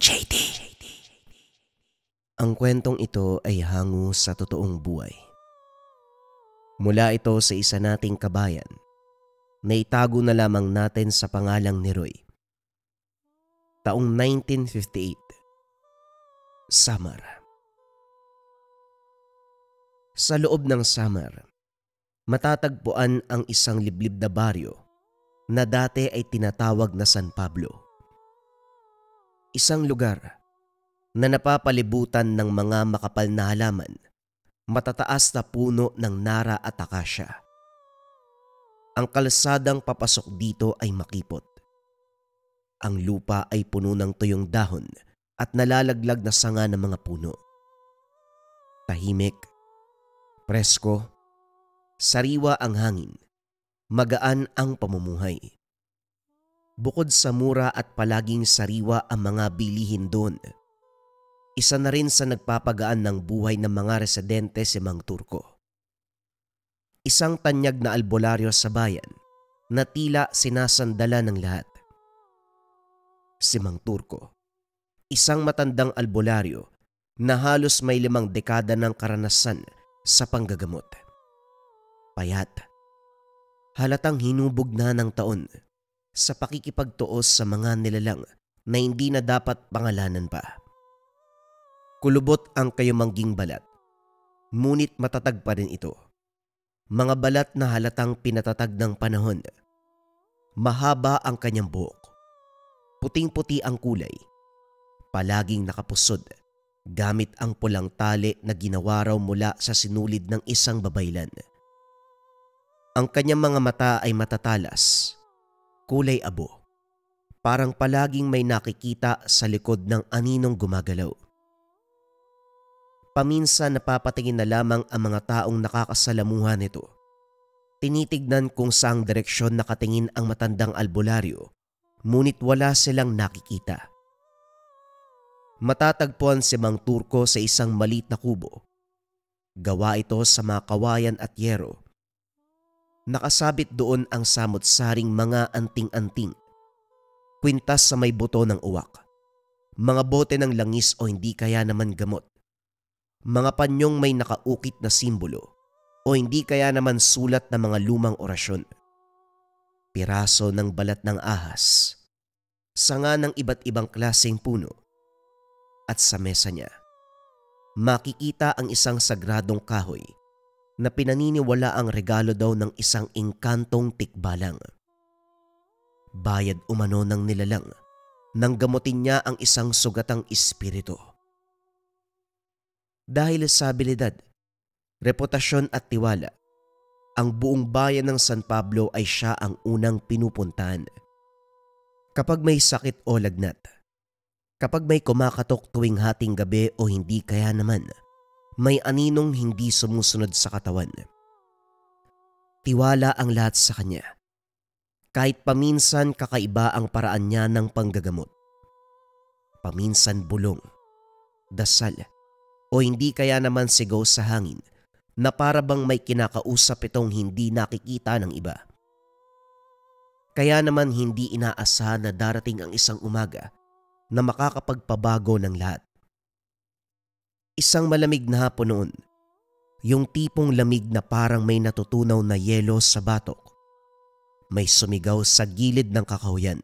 JD. Ang kwentong ito ay hango sa totoong buhay. Mula ito sa isa nating kabayan na itago na lamang natin sa pangalang ni Roy. Taong 1958. Samar. Sa loob ng Samar, matatagpuan ang isang liblib na baryo na dati ay tinatawag na San Pablo. Isang lugar na napapalibutan ng mga makapal na halaman, matataas na puno ng nara at akasya. Ang kalsadang papasok dito ay makipot. Ang lupa ay puno ng tuyong dahon at nalalaglag na sanga ng mga puno. Tahimik, presko, sariwa ang hangin, magaan ang pamumuhay. Bukod sa mura at palaging sariwa ang mga bilihin doon, isa na rin sa nagpapagaan ng buhay ng mga residente si Mang Turco. Isang tanyag na albularyo sa bayan na tila sinasandala ng lahat. Si Mang Turco, isang matandang albularyo na halos may 5 dekada ng karanasan sa panggagamot. Payat, halatang hinubog na ng taon sa pakikipagtuos sa mga nilalang na hindi na dapat pangalanan pa. Kulubot ang kayumangging balat, ngunit matatag pa rin ito. Mga balat na halatang pinatatag ng panahon. Mahaba ang kanyang buhok. Puting-puti ang kulay. Palaging nakapusod gamit ang pulang tali na ginawa raw mula sa sinulid ng isang babaylan. Ang kanyang mga mata ay matatalas, kulay abo. Parang palaging may nakikita sa likod ng aninong gumagalaw. Paminsan napapatingin na lamang ang mga taong nakakasalamuha nito. Tinitignan kung saang direksyon nakatingin ang matandang albularyo, ngunit wala silang nakikita. Matatagpuan si Mang Turco sa isang maliit na kubo. Gawa ito sa mga kawayan at yero. Nakasabit doon ang samot-saring mga anting-anting. Kwintas sa may buto ng uwak. Mga bote ng langis o hindi kaya naman gamot. Mga panyong may nakaukit na simbolo o hindi kaya naman sulat na mga lumang orasyon. Piraso ng balat ng ahas. Sanga ng iba't ibang klaseng puno. At sa mesa niya, makikita ang isang sagradong kahoy na pinaniniwala ang regalo daw ng isang engkantong tikbalang. Bayad umano ng nilalang nang gamutin niya ang isang sugatang espiritu. Dahil sa abilidad, reputasyon at tiwala, ang buong bayan ng San Pablo ay siya ang unang pinupuntahan. Kapag may sakit o lagnat, kapag may kumakatok tuwing hating gabi o hindi kaya naman, may aninong hindi sumusunod sa katawan. Tiwala ang lahat sa kanya. Kahit paminsan kakaiba ang paraan niya ng panggagamot. Paminsan bulong, dasal, o hindi kaya naman sigaw sa hangin na para bang may kinakausap itong hindi nakikita ng iba. Kaya naman hindi inaasahan na darating ang isang umaga na makakapagpabago ng lahat. Isang malamig na hapon noon, yung tipong lamig na parang may natutunaw na yelo sa batok. May sumigaw sa gilid ng kakahuyan.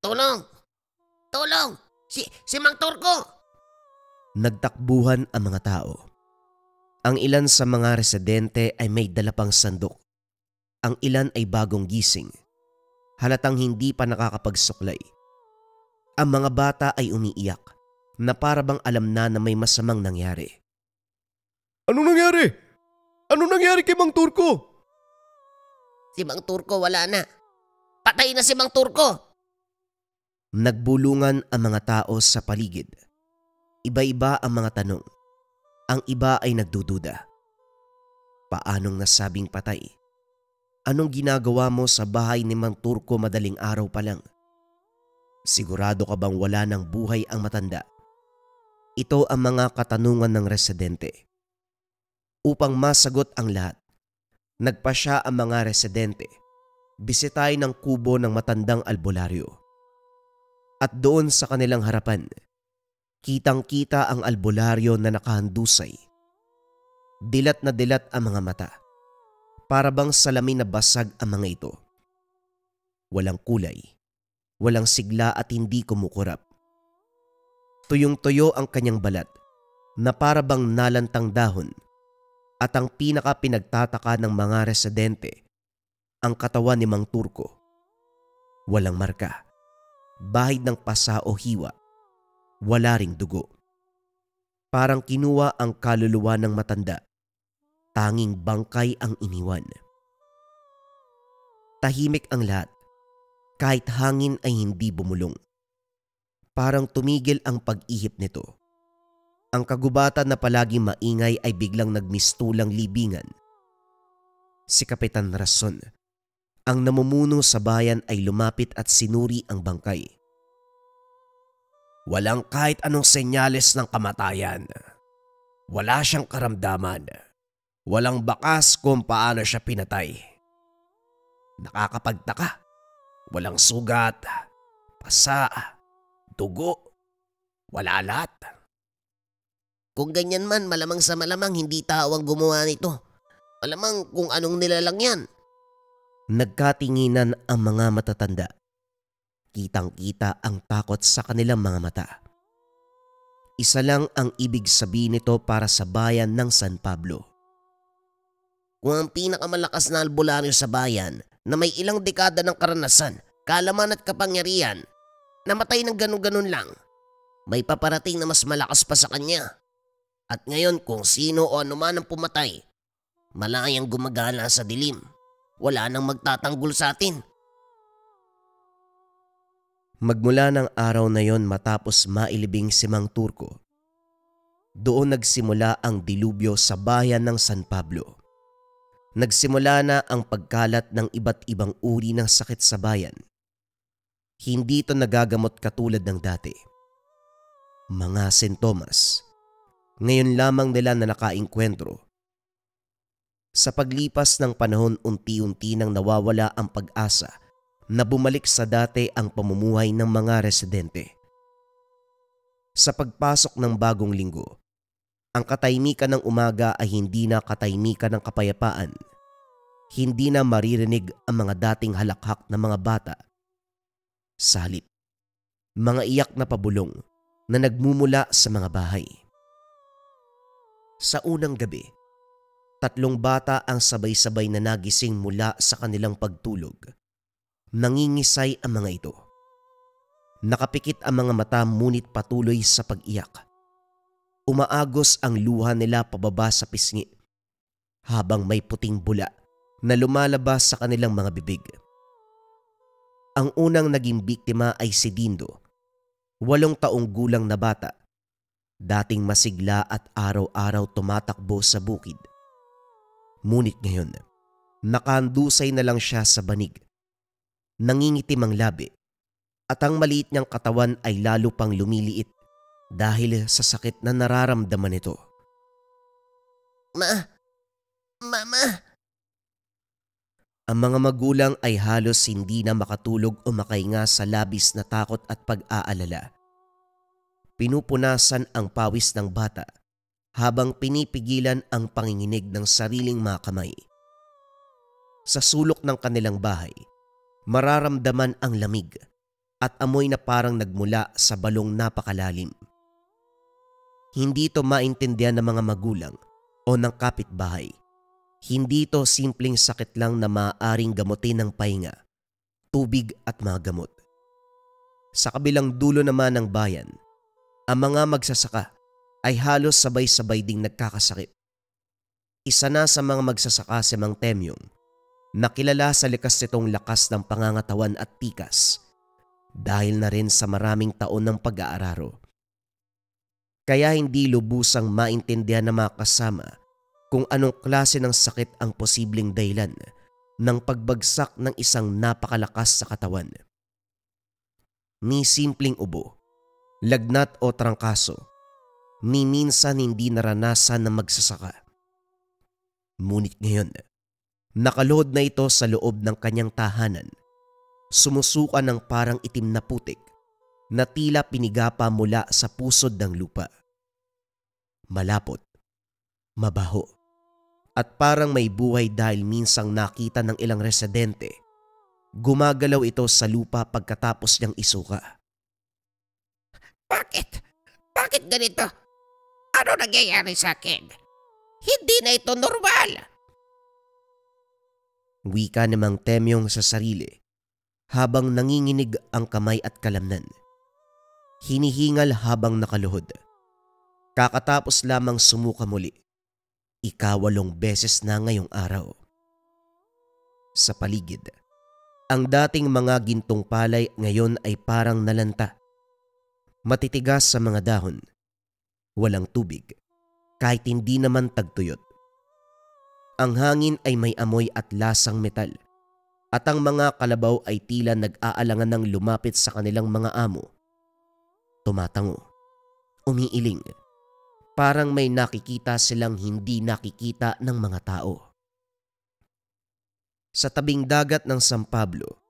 Tulong! Tulong! Si Mang Turco! Nagtakbuhan ang mga tao. Ang ilan sa mga residente ay may dala pang sandok. Ang ilan ay bagong gising. Halatang hindi pa nakakapagsuklay. Ang mga bata ay umiiyak na para bang alam na may masamang nangyari. Anong nangyari? Anong nangyari kay Mang Turco? Si Mang Turco wala na. Patay na si Mang Turco! Nagbulungan ang mga tao sa paligid. Iba-iba ang mga tanong. Ang iba ay nagdududa. Paanong nasabing patay? Anong ginagawa mo sa bahay ni Mang Turco madaling araw pa lang? Sigurado ka bang wala ng buhay ang matanda? Ito ang mga katanungan ng residente. Upang masagot ang lahat, nagpasya ang mga residente. Bisitahin ang kubo ng matandang albularyo. At doon sa kanilang harapan, kitang-kita ang albularyo na nakahandusay. Dilat na dilat ang mga mata. Para bang salamin na basag ang mga ito. Walang kulay, walang sigla at hindi kumukurap. Tuyong-tuyo ang kanyang balat na para bang nalantang dahon at ang pinaka-pinagtataka ng mga residente, ang katawan ni Mang Turco. Walang marka, bahid ng pasa o hiwa, wala ring dugo. Parang kinuha ang kaluluwa ng matanda, tanging bangkay ang iniwan. Tahimik ang lahat, kahit hangin ay hindi bumulong. Parang tumigil ang pag-ihip nito. Ang kagubatan na palaging maingay ay biglang nagmistulang libingan. Si Kapitan Rason, ang namumuno sa bayan, ay lumapit at sinuri ang bangkay. Walang kahit anong senyales ng kamatayan. Wala siyang karamdaman. Walang bakas kung paano siya pinatay. Nakakapagtaka. Walang sugat, pasa, dugo. Wala lahat. Kung ganyan man, malamang sa malamang hindi tao ang gumawa nito. Malamang kung anong nilalang yan. Nagkatinginan ang mga matatanda. Kitang-kita ang takot sa kanilang mga mata. Isa lang ang ibig sabihin nito para sa bayan ng San Pablo. Kung ang pinakamalakas na albularyo sa bayan na may ilang dekada ng karanasan, kaalaman at kapangyarihan, namatay ng ganun-ganun lang, may paparating na mas malakas pa sa kanya. At ngayon kung sino o anuman ang pumatay, malayang gumagala sa dilim. Wala nang magtatanggol sa atin. Magmula ng araw na yon matapos mailibing si Mang Turco, doon nagsimula ang dilubyo sa bayan ng San Pablo. Nagsimula na ang pagkalat ng iba't ibang uri ng sakit sa bayan. Hindi ito nagagamot katulad ng dati. Mga sintomas, ngayon lamang nila na nakainkwentro. Sa paglipas ng panahon, unti-unti nang nawawala ang pag-asa na bumalik sa dati ang pamumuhay ng mga residente. Sa pagpasok ng bagong linggo, ang katahimikan ng umaga ay hindi na katahimikan ng kapayapaan. Hindi na maririnig ang mga dating halakhak na mga bata. Sa halip, mga iyak na pabulong na nagmumula sa mga bahay. Sa unang gabi, 3 bata ang sabay-sabay na nagising mula sa kanilang pagtulog. Nangingisay ang mga ito. Nakapikit ang mga mata ngunit patuloy sa pag-iyak. Umaagos ang luha nila pababa sa pisngi, habang may puting bula na lumalabas sa kanilang mga bibig. Ang unang naging biktima ay si Dindo, 8 taong gulang na bata, dating masigla at araw-araw tumatakbo sa bukid. Ngunit ngayon, nakahandusay na lang siya sa banig. Nangingitim ang labi at ang maliit niyang katawan ay lalo pang lumiliit dahil sa sakit na nararamdaman nito. Mama! Ang mga magulang ay halos hindi na makatulog o makahinga sa labis na takot at pag-aalala. Pinupunasan ang pawis ng bata habang pinipigilan ang panginginig ng sariling mga kamay. Sa sulok ng kanilang bahay, mararamdaman ang lamig at amoy na parang nagmula sa balong napakalalim. Hindi ito maintindihan ng mga magulang o ng kapitbahay. Hindi ito simpleng sakit lang na maaaring gamutin ng pahinga, tubig at mga gamot. Sa kabilang dulo naman ng bayan, ang mga magsasaka ay halos sabay-sabay ding nagkakasakit. Isa na sa mga magsasaka si Mang Temyong, na kilala sa likas nitong lakas ng pangangatawan at tikas dahil na rin sa maraming taon ng pag-aararo. Kaya hindi lubusang maintindihan ng mga kasama kung anong klase ng sakit ang posibleng dahilan ng pagbagsak ng isang napakalakas sa katawan. Ni simpleng ubo, lagnat o trangkaso, ni minsan hindi naranasan na magsasaka. Ngunit ngayon, nakaluhod na ito sa loob ng kanyang tahanan, sumusuka ng parang itim na putik na tila pinigapa mula sa pusod ng lupa. Malapot, mabaho, at parang may buhay dahil minsang nakita ng ilang residente. Gumagalaw ito sa lupa pagkatapos niyang isuka. Bakit? Bakit ganito? Ano nangyayari sa akin? Hindi na ito normal. Wika ni Mang Temyong sa sarili habang nanginginig ang kamay at kalamnan. Hinihingal habang nakaluhod. Kakatapos lamang sumuka muli. 8 beses na ngayong araw. Sa paligid, ang dating mga gintong palay ngayon ay parang nalanta. Matitigas sa mga dahon. Walang tubig, kahit hindi naman tagtuyot. Ang hangin ay may amoy at lasang metal, at ang mga kalabaw ay tila nag-aalangan ng lumapit sa kanilang mga amo. Tumatango, umiiling, parang may nakikita silang hindi nakikita ng mga tao. Sa tabing dagat ng San Pablo,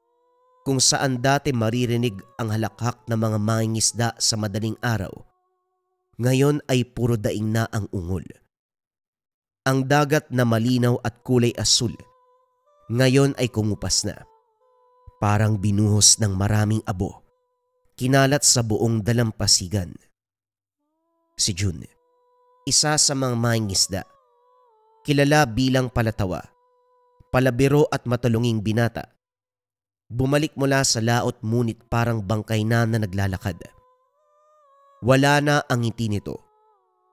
kung saan dati maririnig ang halakhak ng mga mangingisda sa madaling araw, ngayon ay puro daing na ang ungol. Ang dagat na malinaw at kulay asul, ngayon ay kumupas na. Parang binuhos ng maraming abo, kinalat sa buong dalampasigan. Si Jun, isa sa mga mangingisda, kilala bilang palatawa, palabiro at matulunging binata, bumalik mula sa laot ngunit parang bangkay na naglalakad. Wala na ang ngiti nito.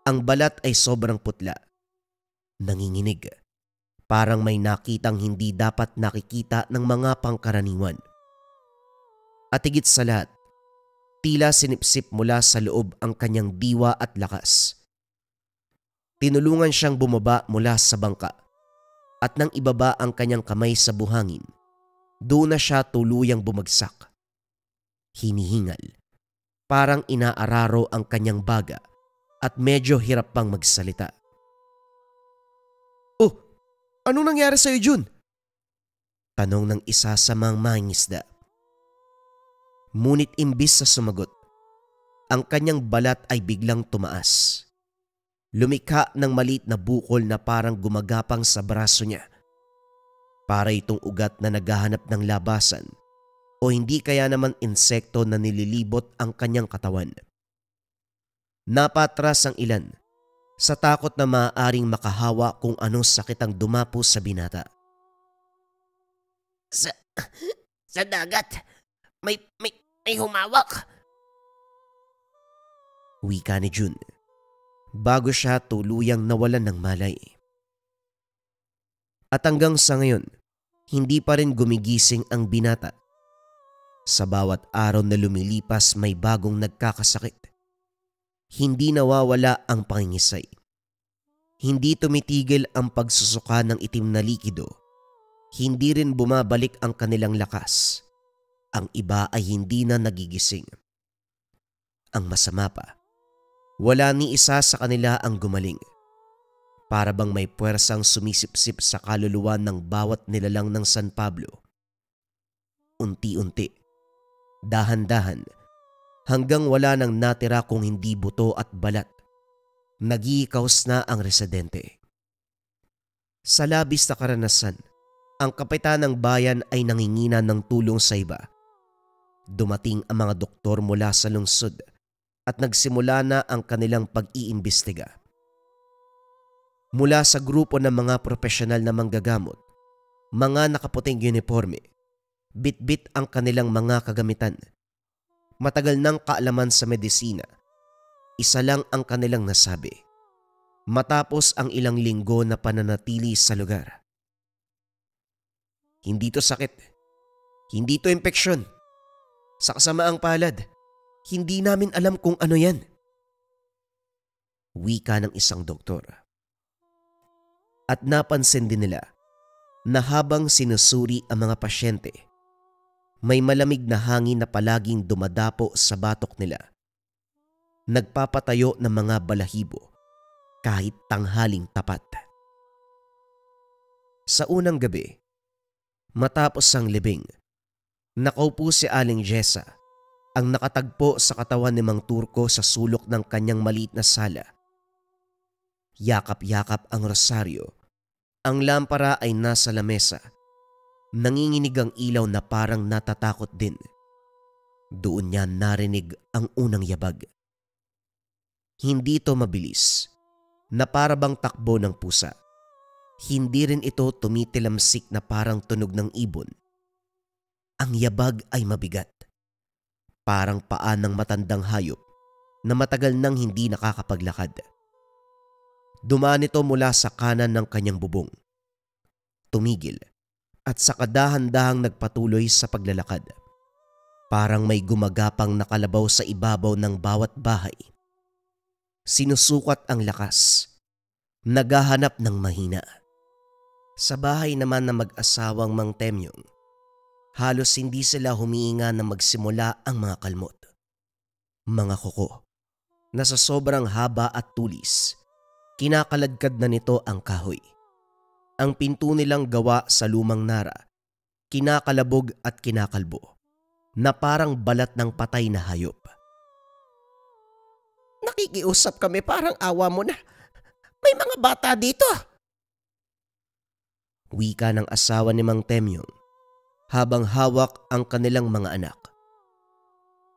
Ang balat ay sobrang putla. Nanginginig. Parang may nakitang hindi dapat nakikita ng mga pangkaraniwan. At higit sa lahat, tila sinipsip mula sa loob ang kanyang diwa at lakas. Tinulungan siyang bumaba mula sa bangka at nang ibaba ang kanyang kamay sa buhangin, doon na siya tuluyang bumagsak. Hinihingal. Parang inaararo ang kanyang baga at medyo hirap pang magsalita. Oh, anong nangyari sa'yo, Jun? Tanong ng isa sa mga mangingisda. Ngunit imbis sa sumagot, ang kanyang balat ay biglang tumaas. Lumikha ng maliit na bukol na parang gumagapang sa braso niya. Para itong ugat na naghahanap ng labasan o hindi kaya naman insekto na nililibot ang kanyang katawan. Napatras ang ilan sa takot na maaaring makahawa kung anong sakit ang dumapo sa binata. Sa dagat, may humawak. Wika ni Jun, bago siya tuluyang nawalan ng malay. At hanggang sa ngayon, hindi pa rin gumigising ang binata. Sa bawat araw na lumilipas may bagong nagkakasakit. Hindi nawawala ang pangingisay. Hindi tumitigil ang pagsusuka ng itim na likido. Hindi rin bumabalik ang kanilang lakas. Ang iba ay hindi na nagigising. Ang masama pa, wala ni isa sa kanila ang gumaling. Para bang may puwersang sumisipsip sa kaluluwa ng bawat nilalang ng San Pablo. Unti-unti, dahan-dahan, hanggang wala nang natira kung hindi buto at balat. Nag-iikaws na ang residente. Sa labis na karanasan, ang kapitan ng bayan ay nangingina ng tulong sa iba. Dumating ang mga doktor mula sa lungsod at nagsimula na ang kanilang pag-iimbestiga. Mula sa grupo ng mga profesional na manggagamot, mga nakaputing uniforme, bit-bit ang kanilang mga kagamitan. Matagal ng kaalaman sa medisina, isa lang ang kanilang nasabi. Matapos ang ilang linggo na pananatili sa lugar. Hindi to sakit. Hindi to impeksyon. Sa kasamaang palad, hindi namin alam kung ano yan. Wika ng isang doktor. At napansin din nila na habang sinusuri ang mga pasyente, may malamig na hangin na palaging dumadapo sa batok nila. Nagpapatayo ng mga balahibo kahit tanghaling tapat. Sa unang gabi, matapos ang libing, nakaupo si Aling Jessa ang nakatagpo sa katawan ni Mang Turco sa sulok ng kanyang maliit na sala. Yakap-yakap ang rosaryo. Ang lampara ay nasa lamesa. Nanginginig ang ilaw na parang natatakot din. Doon niya narinig ang unang yabag. Hindi ito mabilis, na para bang takbo ng pusa. Hindi rin ito tumitilamsik na parang tunog ng ibon. Ang yabag ay mabigat. Parang paa ng matandang hayop na matagal nang hindi nakakapaglakad. Dumaan ito mula sa kanan ng kanyang bubong. Tumigil at sa kadahan-dahang nagpatuloy sa paglalakad. Parang may gumagapang nakalabaw sa ibabaw ng bawat bahay. Sinusukat ang lakas. Naghahanap ng mahina. Sa bahay naman na mag-asawang Mang Temyong, halos hindi sila humihinga na magsimula ang mga kalmot. Mga kuko na sa sobrang haba at tulis, kinakaladkad na nito ang kahoy. Ang pinto nilang gawa sa lumang nara, kinakalabog at kinakalbo, na parang balat ng patay na hayop. Nakikiusap kami, parang awa mo na. May mga bata dito. Wika ng asawa ni Mang Temyong habang hawak ang kanilang mga anak.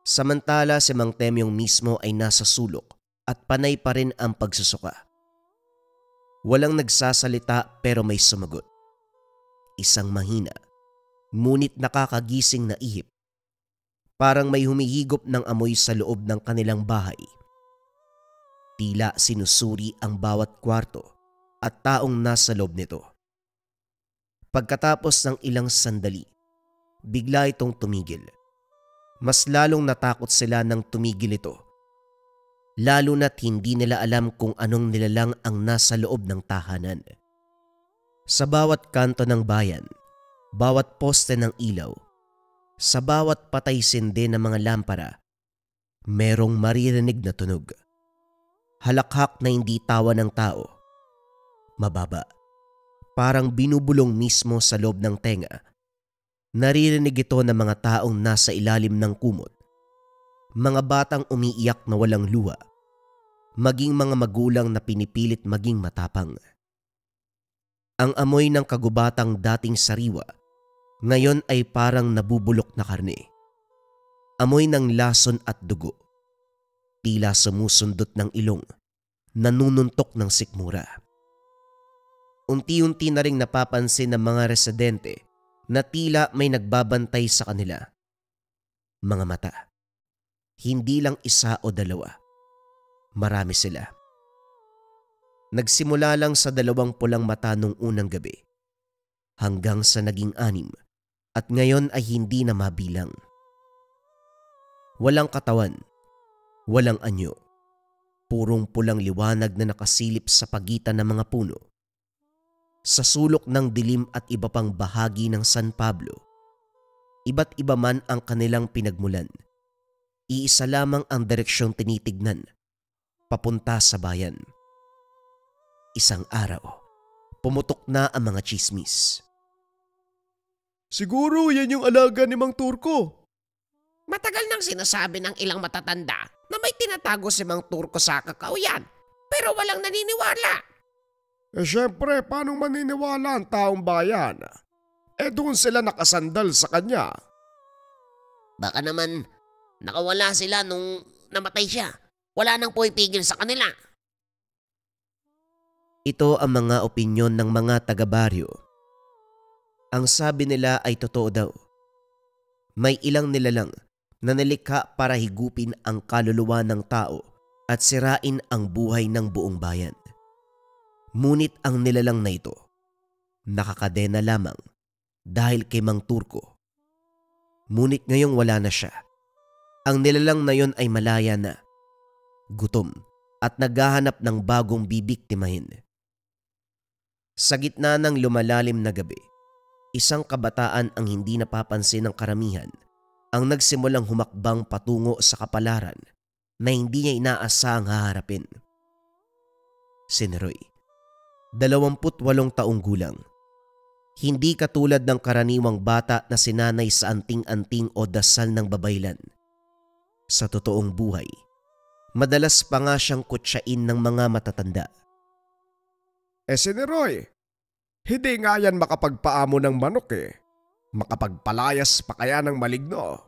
Samantala si Mang Temyong mismo ay nasa sulok at panay pa rin ang pagsusuka. Walang nagsasalita pero may sumagot. Isang mahina, ngunit nakakagising na ihip. Parang may humihigop ng amoy sa loob ng kanilang bahay. Tila sinusuri ang bawat kwarto at taong nasa loob nito. Pagkatapos ng ilang sandali, bigla itong tumigil. Mas lalong natakot sila nang tumigil ito. Lalo na't hindi nila alam kung anong nilalang ang nasa loob ng tahanan. Sa bawat kanto ng bayan, bawat poste ng ilaw, sa bawat patay sindi ng mga lampara, merong maririnig na tunog. Halakhak na hindi tawa ng tao. Mababa. Parang binubulong mismo sa loob ng tenga. Naririnig ito ng mga taong nasa ilalim ng kumot. Mga batang umiiyak na walang luha. Maging mga magulang na pinipilit maging matapang. Ang amoy ng kagubatang dating sariwa, ngayon ay parang nabubulok na karne. Amoy ng lason at dugo. Tila sumusundot ng ilong, nanununtok ng sikmura. Unti-unti na ring napapansin ng mga residente na tila may nagbabantay sa kanila. Mga mata. Hindi lang isa o dalawa. Marami sila. Nagsimula lang sa 2 pulang mata nung unang gabi, hanggang sa naging 6 at ngayon ay hindi na mabilang. Walang katawan, walang anyo, purong pulang liwanag na nakasilip sa pagitan ng mga puno. Sa sulok ng dilim at iba pang bahagi ng San Pablo, iba't iba man ang kanilang pinagmulan. Iisa lamang ang direksyong tinitignan, papunta sa bayan. Isang araw, pumutok na ang mga tsismis. Siguro yan yung alaga ni Mang Turco. Matagal nang sinasabi ng ilang matatanda na may tinatago si Mang Turco sa kakauyan, pero walang naniniwala. Syempre, paano maniniwala ang taong bayan? Doon sila nakasandal sa kanya. Baka naman nakawala sila nung namatay siya. Wala nang pumipigil sa kanila. Ito ang mga opinyon ng mga taga-baryo. Ang sabi nila ay totoo daw. May ilang nilalang na nilikha para higupin ang kaluluwa ng tao at sirain ang buhay ng buong bayan. Ngunit ang nilalang na ito, nakakadena lamang dahil kay Mang Turco. Ngunit ngayong wala na siya. Ang nilalang na yon ay malaya na, gutom at naghahanap ng bagong bibiktimahin. Sa gitna ng lumalalim na gabi, isang kabataan ang hindi napapansin ng karamihan ang nagsimulang humakbang patungo sa kapalaran na hindi niya inaasahang haharapin. Si Neroy, 28 taong gulang. Hindi katulad ng karaniwang bata na sinanay sa anting-anting o dasal ng babaylan. Sa totoong buhay, madalas pa nga siyang kutsain ng mga matatanda. Si Neroy, hindi nga yan makapagpaamo ng manok eh. Makapagpalayas pa kaya ng maligno.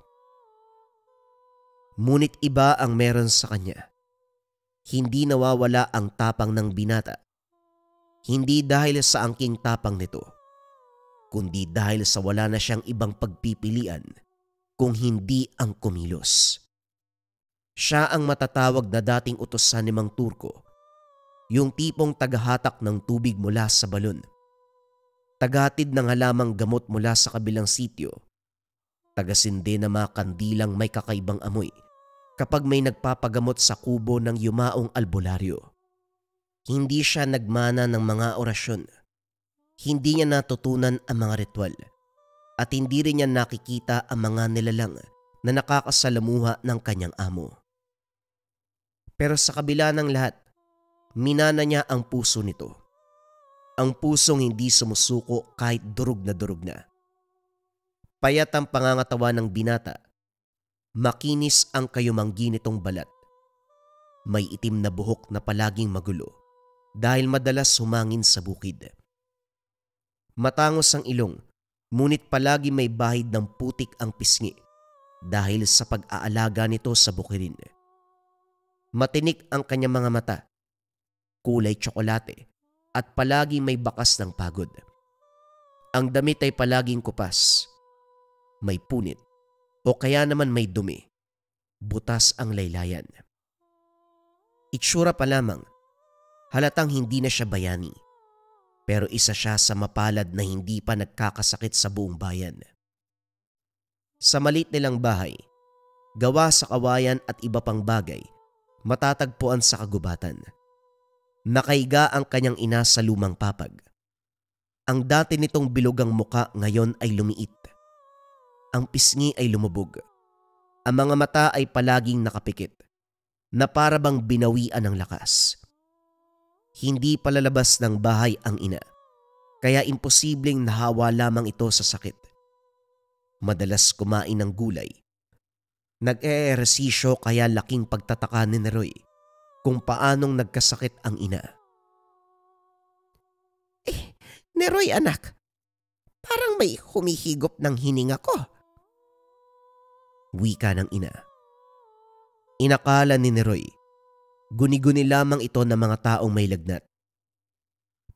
Ngunit iba ang meron sa kanya. Hindi nawawala ang tapang ng binata. Hindi dahil sa angking tapang nito, kundi dahil sa wala na siyang ibang pagpipilian kung hindi ang kumilos. Siya ang matatawag na dating utusan ni Mang Turco, yung tipong tagahatak ng tubig mula sa balon, tagahatid ng halamang gamot mula sa kabilang sityo, tagasindi ng mga kandilang may kakaibang amoy kapag may nagpapagamot sa kubo ng yumaong albularyo. Hindi siya nagmana ng mga orasyon. Hindi niya natutunan ang mga ritual at hindi rin niya nakikita ang mga nilalang na nakakasalamuha ng kanyang amo. Pero sa kabila ng lahat, minana niya ang puso nito. Ang pusong hindi sumusuko kahit durog na. Payat ang pangangatawa ng binata. Makinis ang kayumanggi nitong balat. May itim na buhok na palaging magulo dahil madalas humangin sa bukid. Matangos ang ilong, ngunit palagi may bahid ng putik ang pisngi dahil sa pag-aalaga nito sa bukirin. Matinik ang kanyang mga mata, kulay tsokolate at palagi may bakas ng pagod. Ang damit ay palaging kupas, may punit o kaya naman may dumi, butas ang laylayan. Itsura pa lamang, halatang hindi na siya bayani, pero isa siya sa mapalad na hindi pa nagkakasakit sa buong bayan. Sa maliit nilang bahay, gawa sa kawayan at iba pang bagay, matatagpuan sa kagubatan. Nakaiga ang kanyang ina sa lumang papag. Ang dati nitong bilugang muka ngayon ay lumiit. Ang pisngi ay lumubog. Ang mga mata ay palaging nakapikit, na para bang binawian ng lakas. Hindi palalabas ng bahay ang ina, kaya imposibleng nahawa lamang ito sa sakit. Madalas kumain ng gulay. Nag-eehersisyo kaya laking pagtataka ni Neroy kung paanong nagkasakit ang ina. Neroy anak, parang may humihigop ng hininga ko. Wika ng ina. Inakala ni Neroy, guni-guni lamang ito ng mga taong may lagnat.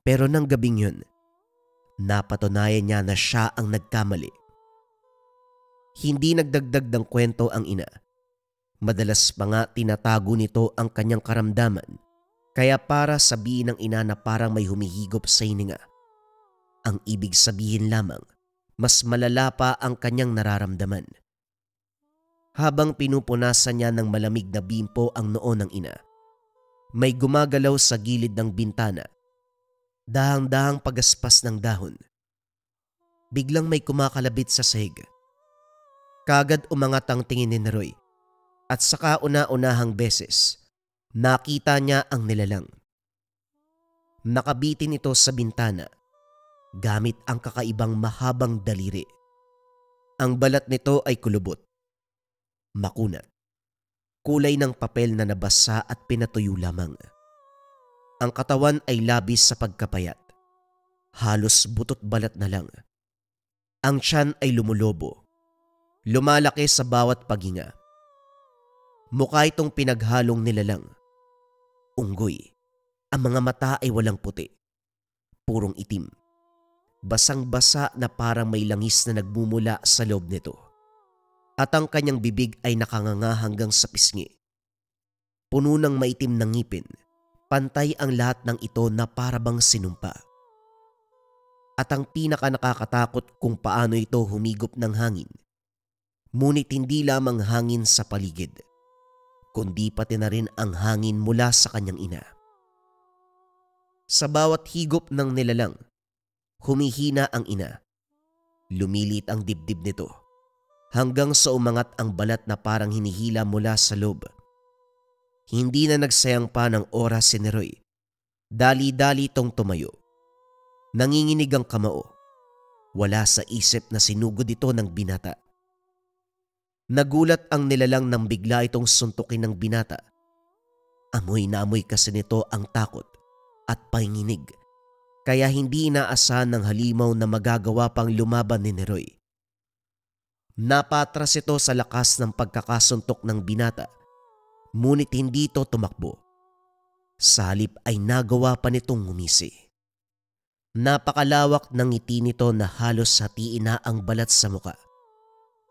Pero nang gabing yun, napatunayan niya na siya ang nagkamali. Hindi nagdagdag ng kwento ang ina. Madalas pa nga tinatago nito ang kanyang karamdaman, kaya para sabihin ng ina na parang may humihigop sa hininga. Ang ibig sabihin lamang, mas malala pa ang kanyang nararamdaman. Habang pinupunasan niya ng malamig na bimpo ang noo ng ina, may gumagalaw sa gilid ng bintana. Dahang-dahang pagaspas ng dahon. Biglang may kumakalabit sa sahig. Kagad umangat ang tingin ni Neroy at sa kauna-unahang beses, nakita niya ang nilalang. Nakabitin ito sa bintana gamit ang kakaibang mahabang daliri. Ang balat nito ay kulubot, makunat, kulay ng papel na nabasa at pinatuyo lamang. Ang katawan ay labis sa pagkapayat, halos butot balat na lang. Ang tiyan ay lumulobo, lumalaki sa bawat paghinga. Mukha itong pinaghalong nilalang. Unggoy, ang mga mata ay walang puti, purong itim. Basang-basa na parang may langis na nagmumula sa loob nito. At ang kanyang bibig ay nakanganga hanggang sa pisngi. Puno ng maitim na ngipin, pantay ang lahat ng ito na parabang sinumpa. At ang pinaka nakakatakot kung paano ito humigop ng hangin. Ngunit hindi lamang hangin sa paligid, kundi pati na rin ang hangin mula sa kanyang ina. Sa bawat higop ng nilalang, humihina ang ina. Lumilit ang dibdib nito hanggang sa umangat ang balat na parang hinihila mula sa loob. Hindi na nagsayang pa ng oras si Neroy. Dali-dali itong tumayo. Nanginginig ang kamao. Wala sa isip na sinugod ito ng binata. Nagulat ang nilalang nang bigla itong suntukin ng binata. Amoy na amoy kasi nito ang takot at panginginig, kaya hindi inaasahan ng halimaw na magagawa pang lumaban ni Neroy. Napatras ito sa lakas ng pagkakasuntok ng binata, ngunit hindi ito tumakbo. Sa halip ay nagawa pa nitong ngumisi. Napakalawak ng ngiti nito na halos hatiin na ang balat sa muka,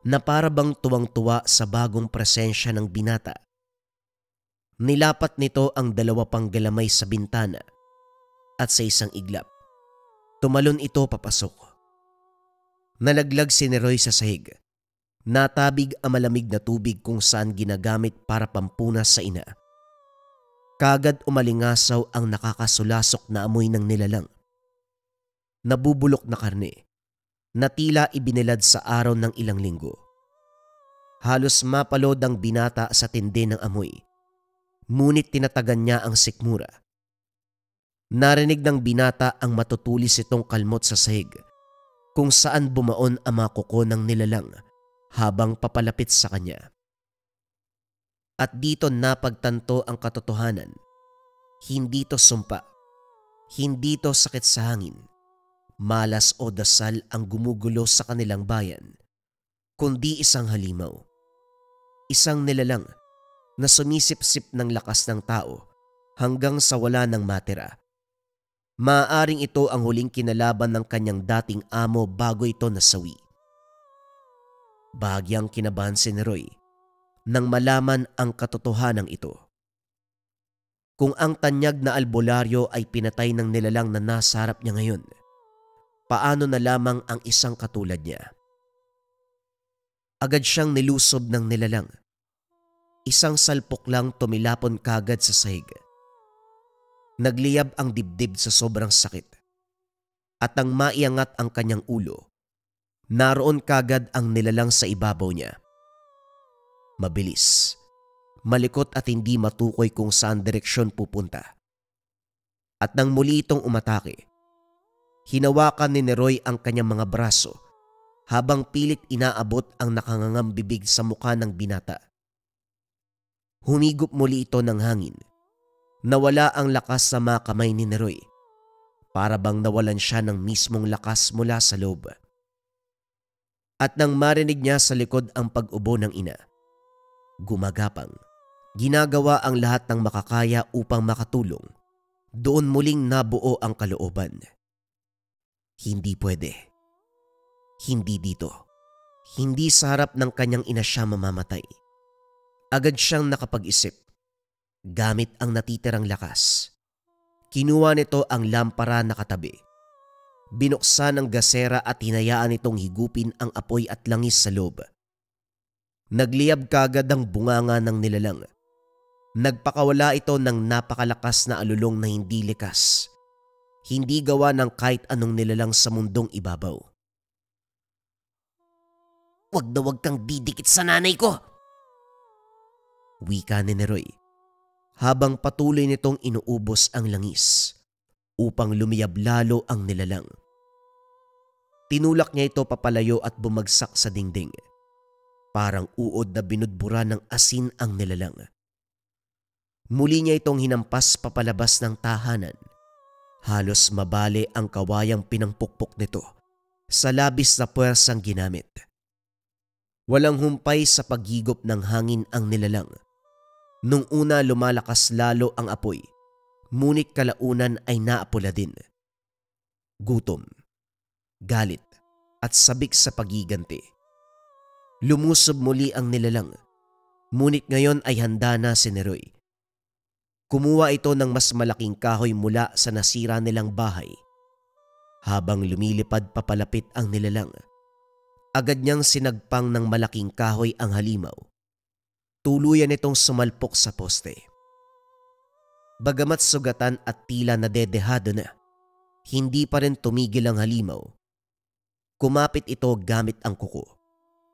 na para bang tuwang-tuwa sa bagong presensya ng binata. Nilapat nito ang dalawa pang galamay sa bintana at sa isang iglap, tumalon ito papasok. Nalaglag si Neroy sa sahig. Natabig ang malamig na tubig kung saan ginagamit para pampunas sa ina. Kagad umalingasaw ang nakakasulasok na amoy ng nilalang. Nabubulok na karne na tila ibinilad sa araw ng ilang linggo. Halos mapalod ang binata sa tindi ng amoy, ngunit tinatagan niya ang sikmura. Narinig ng binata ang matutulis itong kalmot sa sahig, kung saan bumaon ang mga kuko ng nilalang habang papalapit sa kanya. At dito napagtanto ang katotohanan. Hindi to sumpa, hindi to sakit sa hangin, malas o dasal ang gumugulo sa kanilang bayan, kundi isang halimaw. Isang nilalang na sumisip-sip ng lakas ng tao hanggang sa wala ng matira. Maaaring ito ang huling kinalaban ng kanyang dating amo bago ito nasawi. Bahagyang kinabahan si Neroy nang malaman ang katotohanan ito. Kung ang tanyag na albularyo ay pinatay ng nilalang na nasa harap niya ngayon, paano na lamang ang isang katulad niya? Agad siyang nilusob ng nilalang. Isang salpok lang tumilapon kagad sa sahig. Nagliyab ang dibdib sa sobrang sakit. At nang maiangat ang kanyang ulo, naroon kagad ang nilalang sa ibabaw niya. Mabilis, malikot at hindi matukoy kung saan direksyon pupunta. At nang muli itong umatake, hinawakan ni Neroy ang kanyang mga braso habang pilit inaabot ang nakangangang bibig sa mukha ng binata. Humigop muli ito ng hangin. Nawala ang lakas sa mga kamay ni Neroy, para bang nawalan siya ng mismong lakas mula sa loob. At nang marinig niya sa likod ang pag-ubo ng ina, gumagapang, ginagawa ang lahat ng makakaya upang makatulong. Doon muling nabuo ang kalooban. Hindi pwede. Hindi dito. Hindi sa harap ng kanyang ina siya mamamatay. Agad siyang nakapag-isip. Gamit ang natitirang lakas, kinuha nito ang lampara na katabi. Binuksan ang gasera at hinayaan itong higupin ang apoy at langis sa loob. Nagliyab kagad ang bunganga ng nilalang. Nagpakawala ito ng napakalakas na alulong na hindi likas. Hindi gawa ng kahit anong nilalang sa mundong ibabaw. Wag na wag kang didikit sa nanay ko! Wika ni Neroy, habang patuloy nitong inuubos ang langis upang lumiyab lalo ang nilalang. Tinulak niya ito papalayo at bumagsak sa dingding. Parang uod na binudbura ng asin ang nilalang. Muli niya itong hinampas papalabas ng tahanan. Halos mabali ang kawayang pinangpukpok nito sa labis na puwersang ginamit. Walang humpay sa paghigop ng hangin ang nilalang. Nung una lumalakas lalo ang apoy, ngunit kalaunan ay naapula din. Gutom, galit at sabik sa pagiganti. Lumusob muli ang nilalang, ngunit ngayon ay handa na si Neroy. Kumuha ito ng mas malaking kahoy mula sa nasira nilang bahay. Habang lumilipad papalapit ang nilalang, agad niyang sinagpang ng malaking kahoy ang halimaw. Tuluyan itong sumalpok sa poste. Bagamat sugatan at tila nadedehado na, hindi pa rin tumigil ang halimaw. Kumapit ito gamit ang kuko,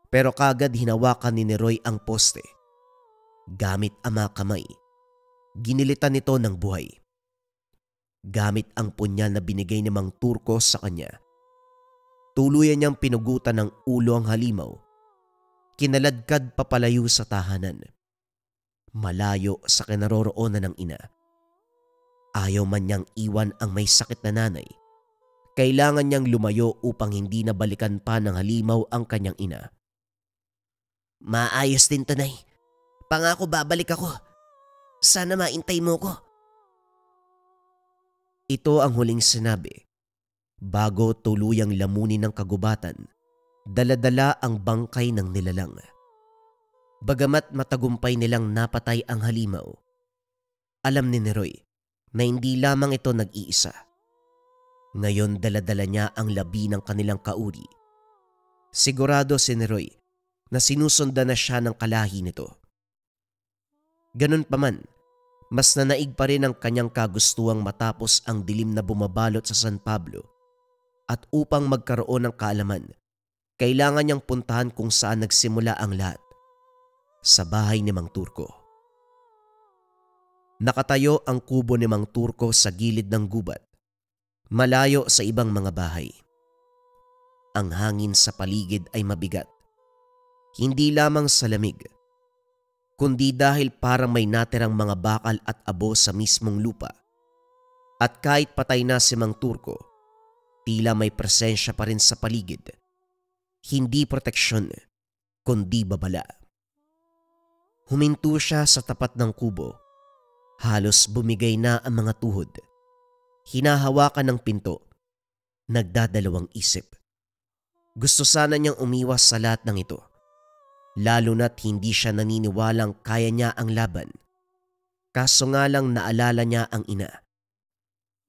pero kagad hinawakan ni Neroy ang poste. Gamit ang mga kamay, ginilitan nito ng buhay. Gamit ang punyal na binigay ni Mang Turco sa kanya, tuluyan niyang pinugutan ng ulo ang halimaw. kinaladkad papalayo sa tahanan. Malayo sa kinaroroonan ng ina. Ayaw man niyang iwan ang may sakit na nanay. Kailangan niyang lumayo upang hindi na balikan pa ng halimaw ang kanyang ina. Maayos din to, Nay. Pangako babalik ako. Sana maintay mo ko. Ito ang huling sinabi bago tuluyang lamunin ng kagubatan, dala-dala ang bangkay ng nilalang. Bagamat matagumpay nilang napatay ang halimaw, alam ni Neroy na hindi lamang ito nag-iisa. Ngayon dala-dala niya ang labi ng kanilang kauri. Sigurado si Neroy na sinusundan na siya ng kalahi nito. Ganun pa man, mas nanaig pa rin ang kanyang kagustuhang matapos ang dilim na bumabalot sa San Pablo at upang magkaroon ng kaalaman, kailangan niyang puntahan kung saan nagsimula ang lahat, sa bahay ni Mang Turco. Nakatayo ang kubo ni Mang Turco sa gilid ng gubat, malayo sa ibang mga bahay. Ang hangin sa paligid ay mabigat, hindi lamang sa lamig, kundi dahil parang may natirang mga bakal at abo sa mismong lupa. At kahit patay na si Mang Turco, tila may presensya pa rin sa paligid. Hindi proteksyon, kundi babala. Huminto siya sa tapat ng kubo. Halos bumigay na ang mga tuhod. Hinahawakan ng pinto. Nagdadalawang isip. Gusto sana niyang umiwas sa lahat ng ito. Lalo na't hindi siya naniniwalang kaya niya ang laban. Kaso nga lang naalala niya ang ina.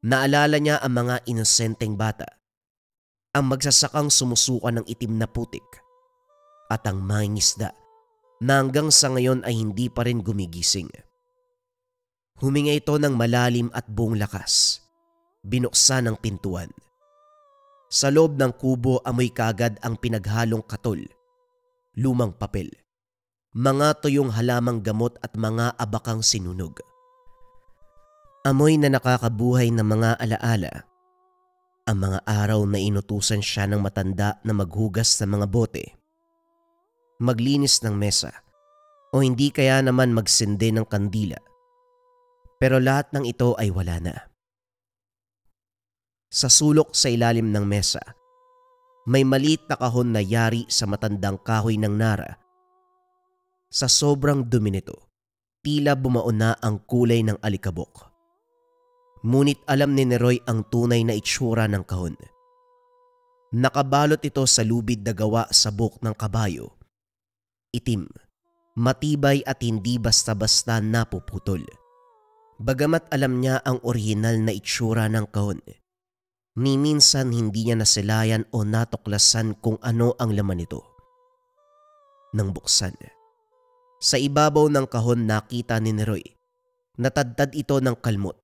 Naalala niya ang mga inosenteng bata. Ang magsasakang sumusuka ng itim na putik. At ang mangingisda na hanggang sa ngayon ay hindi pa rin gumigising. Huminga ito ng malalim at buong lakas. Binuksan ang pintuan. Sa loob ng kubo amoy kaagad ang pinaghalong katol, lumang papel, mga tuyong halamang gamot at mga abakang sinunog. Amoy na nakakabuhay na mga alaala. Ang mga araw na inutusan siya ng matanda na maghugas ng mga bote, maglinis ng mesa, o hindi kaya naman magsindi ng kandila. Pero lahat ng ito ay wala na. Sa sulok sa ilalim ng mesa, may maliit na kahon na yari sa matandang kahoy ng nara. Sa sobrang dumi nito, tila bumaon na ang kulay ng alikabok. Ngunit alam ni Neroy ang tunay na itsura ng kahon. Nakabalot ito sa lubid na gawa sa buhok ng kabayo. Itim, matibay at hindi basta-basta napuputol. Bagamat alam niya ang orihinal na itsura ng kahon, ni minsan hindi niya nasilayan o natuklasan kung ano ang laman nito. Nang buksan, sa ibabaw ng kahon nakita ni Neroy, natadtad ito ng kalmot.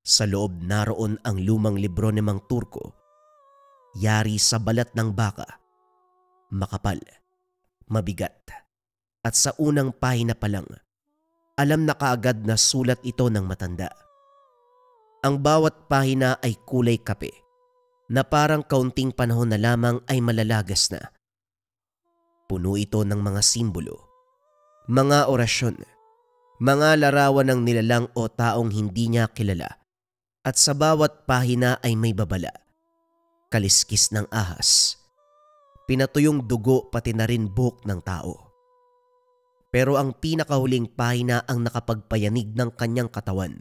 Sa loob naroon ang lumang libro ni Mang Turco, yari sa balat ng baka, makapal, mabigat, at sa unang pahina pa lang, alam na kaagad na sulat ito ng matanda. Ang bawat pahina ay kulay kape, na parang kaunting panahon na lamang ay malalagas na. Puno ito ng mga simbolo, mga orasyon, mga larawan ng nilalang o taong hindi niya kilala, at sa bawat pahina ay may babala, kaliskis ng ahas, pinatuyong dugo pati na rin buhok ng tao. Pero ang pinakahuling pahina ang nakapagpayanig ng kanyang katawan.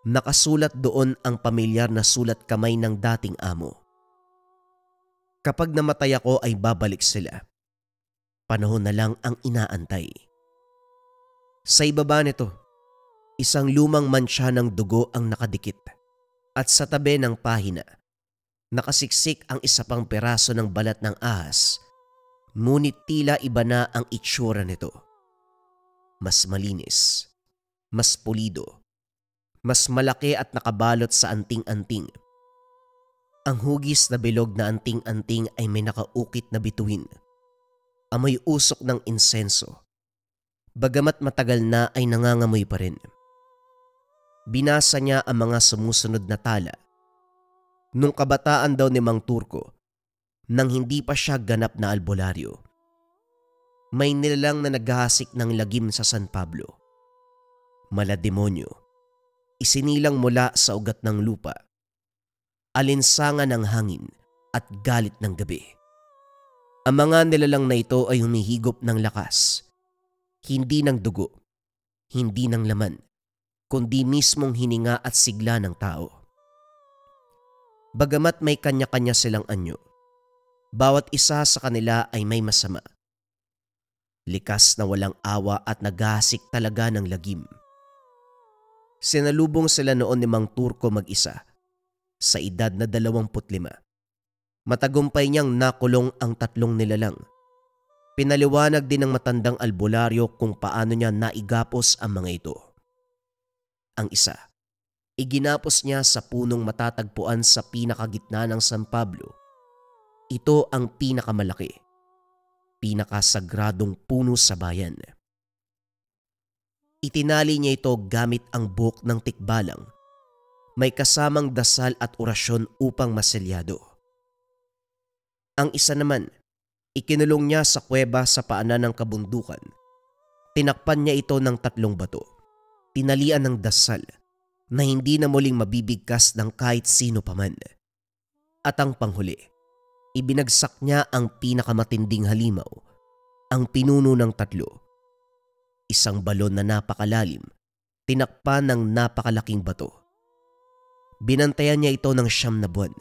Nakasulat doon ang pamilyar na sulat kamay ng dating amo. Kapag namatay ako ay babalik sila. Panahon na lang ang inaantay. Sa ibaba nito, isang lumang mantsa ng dugo ang nakadikit. At sa tabi ng pahina, nakasiksik ang isa pang peraso ng balat ng ahas. Ngunit tila iba na ang itsura nito. Mas malinis, mas pulido, mas malaki at nakabalot sa anting-anting. Ang hugis na bilog na anting-anting ay may nakaukit na bituin. Amoy usok ng insenso. Bagamat matagal na ay nangangamoy pa rin. Binasa niya ang mga sumusunod na tala. Nung kabataan daw ni Mang Turco, nang hindi pa siya ganap na albularyo, May nilalang na naghahasik ng lagim sa San Pablo. Malademonyo, isinilang mula sa ugat ng lupa, alinsangan ng hangin at galit ng gabi. Ang mga nilalang na ito ay humihigop ng lakas, hindi ng dugo, hindi ng laman, kundi mismong hininga at sigla ng tao. Bagamat may kanya-kanya silang anyo, bawat isa sa kanila ay may masama. Likas na walang awa at naghahasik talaga ng lagim. Sinalubong sila noon ni Mang Turco mag-isa sa edad na 25. Matagumpay niyang nakulong ang 3 nilalang. Pinaliwanag din ng matandang albularyo kung paano niya naigapos ang mga ito. Ang isa, iginapos niya sa punong matatagpuan sa pinakagitna ng San Pablo. Ito ang pinakamalaki, pinakasagradong puno sa bayan. Itinali niya ito gamit ang buhok ng tikbalang. May kasamang dasal at orasyon upang maselyado. Ang isa naman, ikinulong niya sa kuweba sa paanan ng kabundukan. Tinakpan niya ito ng 3 bato. Tinalian ng dasal na hindi na muling mabibigkas ng kahit sino paman. At ang panghuli, ibinagsak niya ang pinakamatinding halimaw, ang pinuno ng 3. Isang balon na napakalalim, tinakpan ng napakalaking bato. Binantayan niya ito ng 9 na buwan.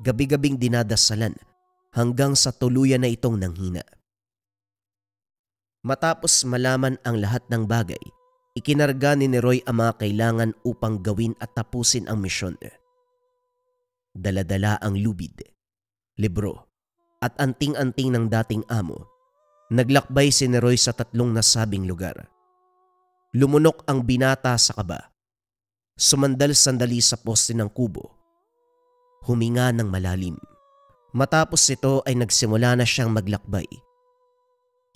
Gabi-gabing dinadasalan hanggang sa tuluyan na itong nanghina. Matapos malaman ang lahat ng bagay, ikinarga ni Neroy ang mga kailangan upang gawin at tapusin ang misyon. Daladala ang lubid, libro, at anting-anting ng dating amo. Naglakbay si Neroy sa 3 nasabing lugar. Lumunok ang binata sa kaba. Sumandal sandali sa poste ng kubo. Huminga ng malalim. Matapos ito ay nagsimula na siyang maglakbay.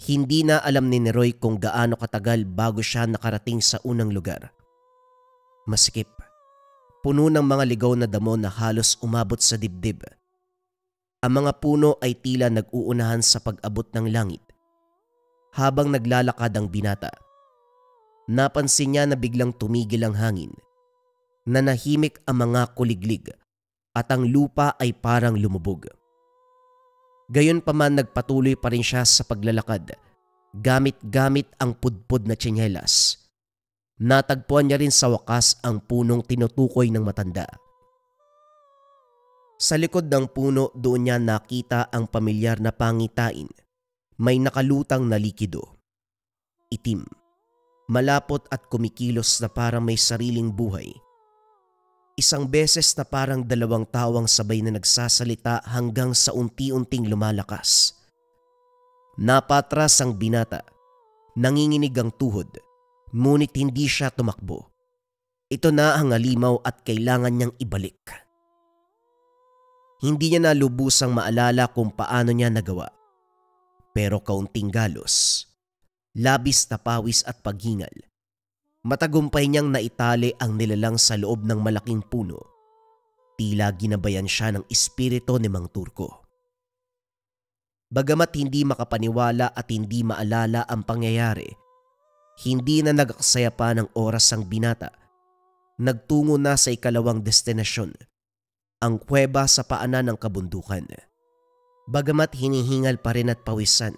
Hindi na alam ni Neroy kung gaano katagal bago siya nakarating sa unang lugar. Masikip, puno ng mga ligaw na damo na halos umabot sa dibdib. Ang mga puno ay tila nag-uunahan sa pag-abot ng langit. Habang naglalakad ang binata, napansin niya na biglang tumigil ang hangin, nanahimik ang mga kuliglig at ang lupa ay parang lumubog. Gayunpaman nagpatuloy pa rin siya sa paglalakad, gamit ang pudpud na tsinelas. Natagpuan niya rin sa wakas ang punong tinutukoy ng matanda. Sa likod ng puno doon niya nakita ang pamilyar na pangitain. May nakalutang na likido. Itim, malapot at kumikilos na parang may sariling buhay. Isang beses na parang 2 tawang sabay na nagsasalita hanggang sa unti-unting lumalakas. Napatras ang binata. Nanginginig ang tuhod, ngunit hindi siya tumakbo. Ito na ang halimaw at kailangan niyang ibalik. Hindi niya na lubusang maalala kung paano niya nagawa. Pero kaunting galos, labis na pawis at paghingal, matagumpay niyang naitali ang nilalang sa loob ng malaking puno. Tila ginabayan siya ng espiritu ni Mang Turco. Bagamat hindi makapaniwala at hindi maalala ang pangyayari, hindi na nag-aksaya pa ng oras ang binata. Nagtungo na sa ikalawang destinasyon, ang kuweba sa paanan ng kabundukan. Bagamat hinihingal pa rin at pawisan,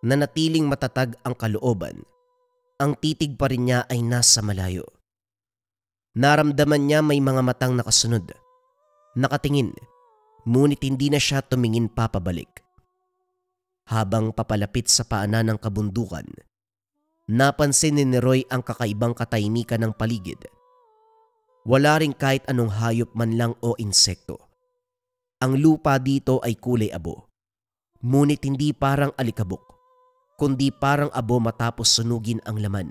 nanatiling matatag ang kalooban, ang titig pa rin niya ay nasa malayo. Naramdaman niya may mga matang nakasunod, nakatingin, ngunit hindi na siya tumingin papabalik. Habang papalapit sa paanan ng kabundukan, napansin ni Neroy ang kakaibang katahimikan ng paligid. Wala ring kahit anong hayop man lang o insekto. Ang lupa dito ay kulay abo, ngunit hindi parang alikabok, kundi parang abo matapos sunugin ang laman.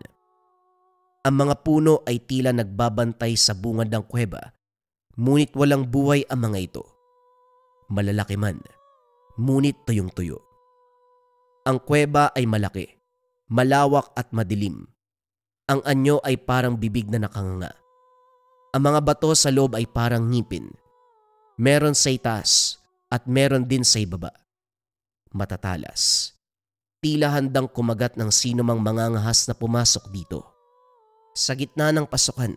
Ang mga puno ay tila nagbabantay sa bungad ng kuweba, ngunit walang buhay ang mga ito. Malalaki man, ngunit tuyong-tuyo. Ang kuweba ay malaki, malawak at madilim. Ang anyo ay parang bibig na nakanganga. Ang mga bato sa loob ay parang ngipin. Meron sa itaas at meron din sa ibaba. Matatalas. tila handang kumagat ng sinumang mangangahas na pumasok dito. Sa gitna ng pasukan,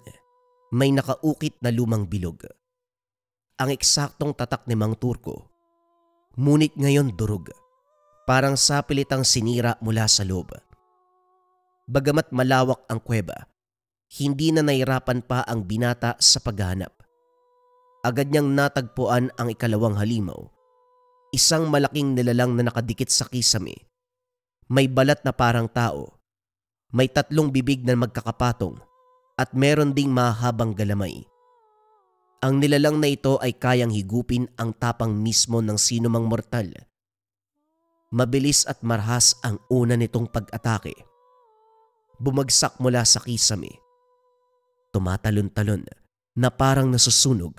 may nakaukit na lumang bilog. Ang eksaktong tatak ni Mang Turco, ngunit ngayon durog, parang sapilitang sinira mula sa loob. Bagamat malawak ang kuweba, hindi na nahirapan pa ang binata sa paghahanap. Agad niyang natagpuan ang ikalawang halimaw, isang malaking nilalang na nakadikit sa kisame. May balat na parang tao, may 3 bibig na magkakapatong at meron ding mahabang galamay. Ang nilalang na ito ay kayang higupin ang tapang mismo ng sinumang mortal. Mabilis at marahas ang una nitong pag-atake. Bumagsak mula sa kisame. Tumatalon-talon na parang nasusunog.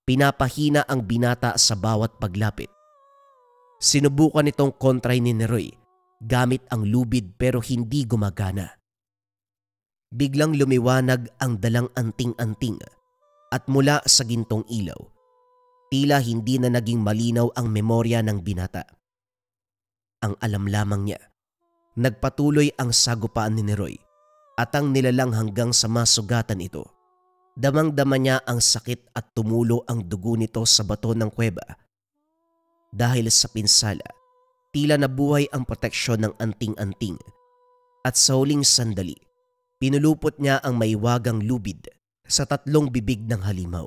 Pinapahina ang binata sa bawat paglapit. Sinubukan itong kontray ni Neroy gamit ang lubid pero hindi gumagana. Biglang lumiwanag ang dalang anting-anting at mula sa gintong ilaw, tila hindi na naging malinaw ang memorya ng binata. Ang alam lamang niya, nagpatuloy ang sagupaan ni Neroy at ang nilalang hanggang sa masugatan ito. Damang-dama niya ang sakit at tumulo ang dugo nito sa bato ng kuweba. Dahil sa pinsala, tila nabuhay ang proteksyon ng anting-anting at sa huling sandali, pinulupot niya ang maiwagang lubid sa 3 bibig ng halimaw.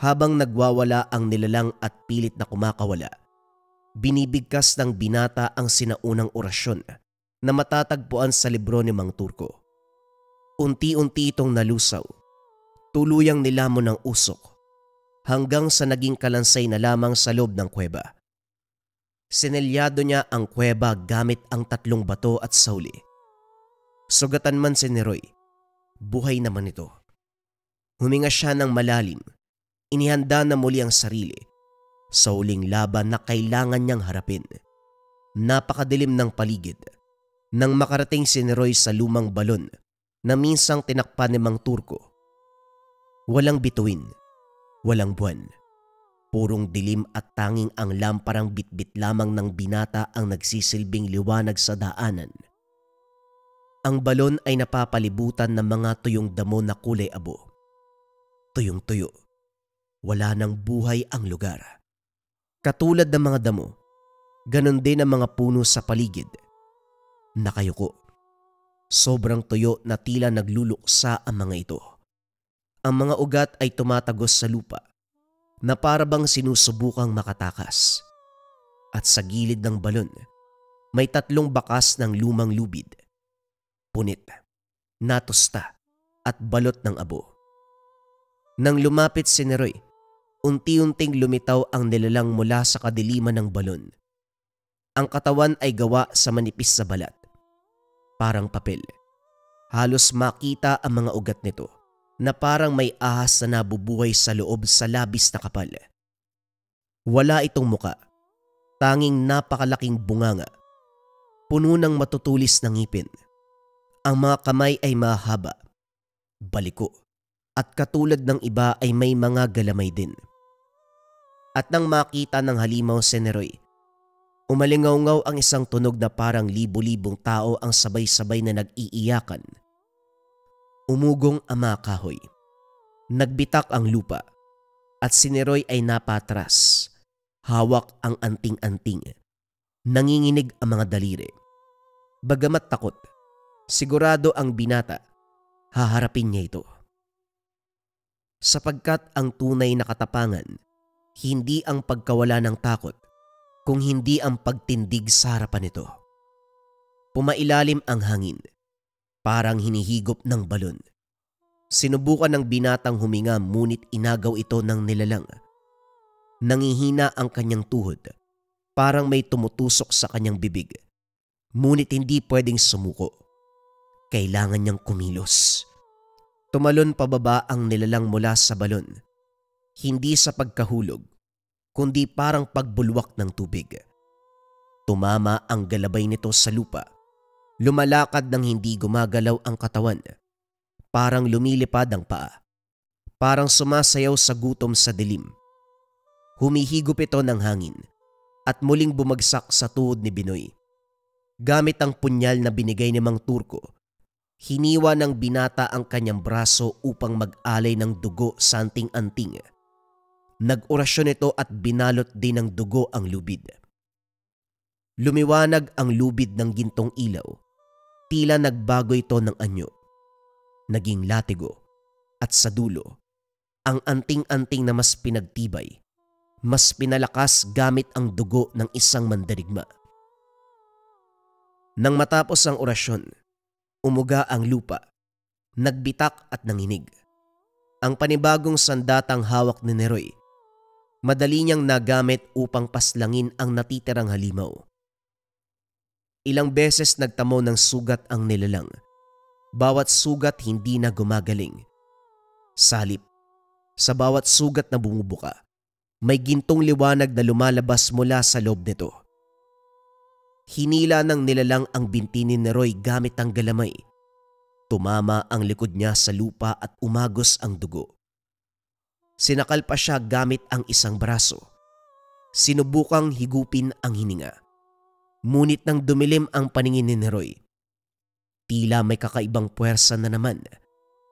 Habang nagwawala ang nilalang at pilit na kumakawala, binibigkas ng binata ang sinaunang orasyon na matatagpuan sa libro ni Mang Turco. Unti-unti itong nalusaw, tuluyang nilamon ng usok, hanggang sa naging kalansay na lamang sa loob ng kuweba. Sinelyado niya ang kuweba gamit ang 3 bato at sauli. Sugatan man si Neroy, buhay naman ito. Huminga siya ng malalim, inihanda na muli ang sarili sa huling laban na kailangan niyang harapin. Napakadilim ng paligid nang makarating si Neroy sa lumang balon na minsang tinakpan ni Mang Turco. Walang bituin, walang buwan. Purong dilim at tanging ang lamparang bitbit lamang ng binata ang nagsisilbing liwanag sa daanan. Ang balon ay napapalibutan ng mga tuyong damo na kulay abo. Tuyong-tuyo. Wala nang buhay ang lugar. Katulad ng mga damo, ganon din ang mga puno sa paligid. Nakayuko. Sobrang tuyo na tila nagluluksa ang mga ito. Ang mga ugat ay tumatagos sa lupa na parabang sinusubukang makatakas. At sa gilid ng balon, may 3 bakas ng lumang lubid. Punit, natusta at balot ng abo. Nang lumapit si Neroy, unti-unting lumitaw ang nilalang mula sa kadiliman ng balon. Ang katawan ay gawa sa manipis sa balat, parang papel. Halos makita ang mga ugat nito na parang may ahas na nabubuhay sa loob sa labis na kapal. Wala itong muka, tanging napakalaking bunganga, puno ng matutulis na ngipin. Ang mga kamay ay mahaba, baliko, at katulad ng iba ay may mga galamay din. At nang makita ng halimaw si Neroy, umalingaw-ngaw ang isang tunog na parang libo-libong tao ang sabay-sabay na nag-iiyakan. Umugong ang mga kahoy. Nagbitak ang lupa at si Neroy ay napatras. Hawak ang anting-anting. Nanginginig ang mga daliri. Bagamat takot, sigurado ang binata, haharapin niya ito. Sapagkat ang tunay na katapangan, hindi ang pagkawala ng takot, kung hindi ang pagtindig sa harapan nito. Pumailalim ang hangin, parang hinihigop ng balon. Sinubukan ng binatang huminga ngunit inagaw ito ng nilalang. Nangihina ang kanyang tuhod, parang may tumutusok sa kanyang bibig. Ngunit hindi pwedeng sumuko. Kailangan niyang kumilos. Tumalon pababa ang nilalang mula sa balon. Hindi sa pagkahulog, kundi parang pagbulwak ng tubig. Tumama ang galabay nito sa lupa. Lumalakad nang hindi gumagalaw ang katawan. Parang lumilipad ang paa. Parang sumasayaw sa gutom sa dilim. Humihigop ito ng hangin at muling bumagsak sa tuhod ni Binoy. Gamit ang punyal na binigay ni Mang Turco, hiniwa ng binata ang kanyang braso upang mag-alay ng dugo sa anting-anting. Nag-orasyon ito at binalot din ng dugo ang lubid. Lumiwanag ang lubid ng gintong ilaw. Tila nagbago ito ng anyo. Naging latigo. At sa dulo, ang anting-anting na mas pinagtibay, mas pinalakas gamit ang dugo ng isang mandirigma. Nang matapos ang orasyon, umuga ang lupa, nagbitak at nanginig. Ang panibagong sandatang hawak ni Neroy, madali niyang nagamit upang paslangin ang natitirang halimaw. Ilang beses nagtamo ng sugat ang nilalang. Bawat sugat hindi na gumagaling. Salip, sa bawat sugat na bumubuka, may gintong liwanag na lumalabas mula sa loob nito. Hinila ng nilalang ang binti ni Neroy gamit ang galamay. Tumama ang likod niya sa lupa at umagos ang dugo. Sinakal pa siya gamit ang isang braso. Sinubukang higupin ang hininga. Ngunit nang dumilim ang paningin ni Neroy, tila may kakaibang puwersa na naman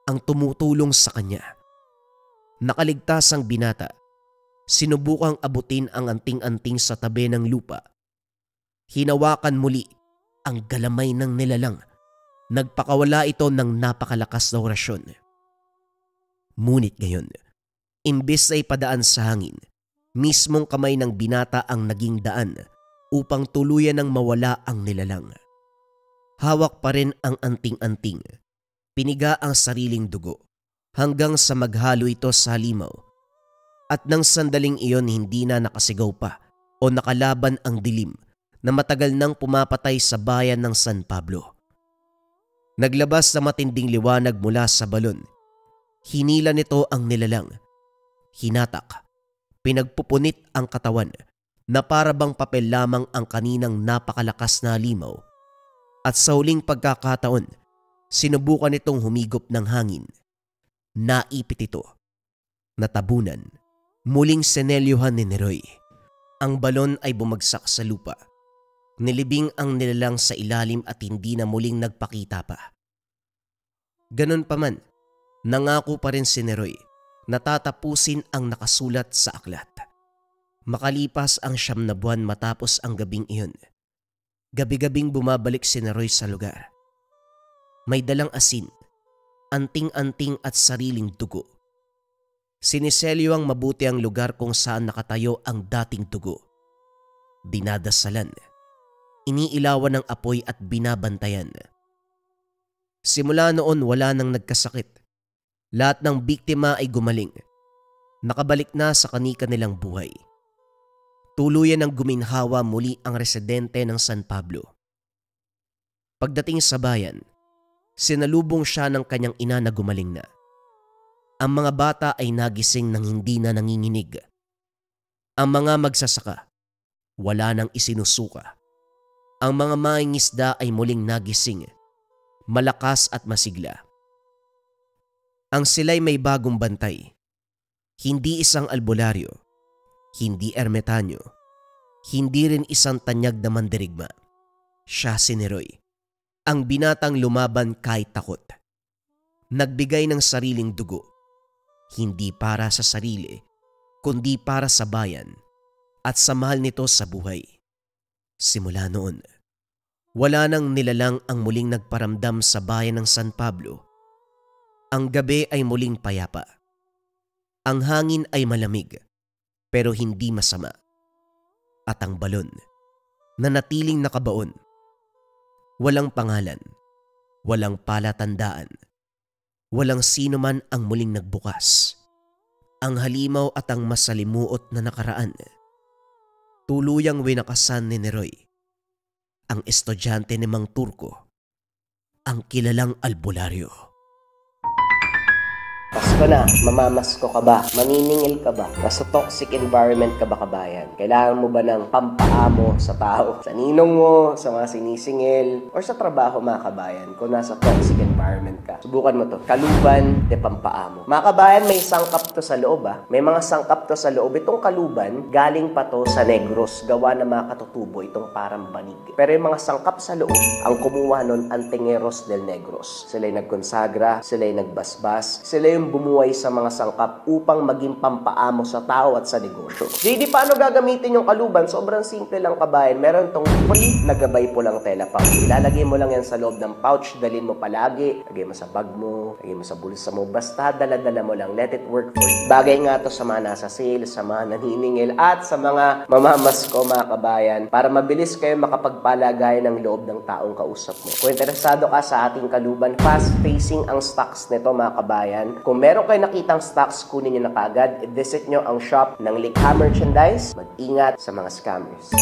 ang tumutulong sa kanya. Nakaligtas ang binata. Sinubukang abutin ang anting-anting sa tabi ng lupa. Hinawakan muli ang galamay ng nilalang. Nagpakawala ito ng napakalakas na orasyon. Ngunit ngayon, imbis ay padaan sa hangin, mismong kamay ng binata ang naging daan upang tuluyan ng mawala ang nilalang. Hawak pa rin ang anting-anting. Piniga ang sariling dugo hanggang sa maghalo ito sa halimaw. At nang sandaling iyon hindi na nakasigaw pa o nakalaban ang dilim na matagal nang pumapatay sa bayan ng San Pablo. Naglabas na matinding liwanag mula sa balon. Hinila nito ang nilalang. Hinatak. Pinagpupunit ang katawan na para bang papel lamang ang kaninang napakalakas na halimaw. At sa huling pagkakataon, sinubukan itong humigop ng hangin. Naipit ito. Natabunan. Muling senelyuhan ni Neroy. Ang balon ay bumagsak sa lupa. Nilibing ang nilalang sa ilalim at hindi na muling nagpakita pa. Ganon pa man, nangako pa rin si Neroy na tatapusin ang nakasulat sa aklat. Makalipas ang 9 na buwan matapos ang gabing iyon, gabi-gabing bumabalik si Neroy sa lugar. May dalang asin, anting-anting at sariling dugo. Siniselyo ang mabuti ang lugar kung saan nakatayo ang dating dugo. Dinadasalan, iniilawan ng apoy at binabantayan. Simula noon wala nang nagkasakit. Lahat ng biktima ay gumaling. Nakabalik na sa kani-kanilang buhay. Tuluyan ng guminhawa muli ang residente ng San Pablo. Pagdating sa bayan, sinalubong siya ng kanyang ina na gumaling na. Ang mga bata ay nagising ng hindi na nanginginig. Ang mga magsasaka, wala nang isinusuka. Ang mga mangingisda ay muling nagising, malakas at masigla. Ang sila'y may bagong bantay. Hindi isang albularyo, hindi ermetanyo, hindi rin isang tanyag na mandirigma. Siya si Neroy, ang binatang lumaban kahit takot. Nagbigay ng sariling dugo, hindi para sa sarili, kundi para sa bayan at sa mahal nito sa buhay. Simula noon, wala nang nilalang ang muling nagparamdam sa bayan ng San Pablo. Ang gabi ay muling payapa. Ang hangin ay malamig, pero hindi masama. At ang balon, nanatiling nakabaon. Walang pangalan, walang palatandaan, walang sino man ang muling nagbukas. Ang halimaw at ang masalimuot na nakaraan, tuluyang winakasan ni Neroy, ang estudyante ni Mang Turco, ang kilalang albularyo. Ito na, mamamasko ka ba? Maniningil ka ba? Nasa toxic environment ka ba, kabayan? Kailangan mo ba ng pampaamo sa tao? Sa ninong mo, sa mga sinisingil, or sa trabaho, mga kabayan, kung nasa toxic environment ka. Subukan mo to. Kaluban de pampaamo. Mga kabayan, may sangkap to sa loob May mga sangkap to sa loob. Itong kaluban, galing pa to sa Negros. Gawa ng mga katutubo, itong parang banig. Pero yung mga sangkap sa loob, ang kumuha nun, Antingeros del Negros. Sila yung nagkonsagra, sila yung nagbasbas, sila yung bumuhay sa mga sangkap upang maging pampaamo sa tao at sa negosyo. JD, paano gagamitin yung kaluban? Sobrang simple lang, kabayan. Meron tong free na gabay pulang tela pouch. Ilalagay mo lang yan sa loob ng pouch, dalhin mo palagi, lagay mo sa bag mo, lagay mo sa bulsa mo, basta dala-dala mo lang. Let it work for you. Bagay nga to sa mga nasa sale, sa mga naniningil, at sa mga mamamasko, mga kabayan, para mabilis kayo makapagpalagay ng loob ng taong kausap mo. Kung interesado ka sa ating kaluban, fast-facing ang stocks nito, mga kabayan. Kung meron kayo nakitang stocks, kunin nyo na kaagad. I-visit nyo ang shop ng Likha Merchandise. Mag-ingat sa mga scammers.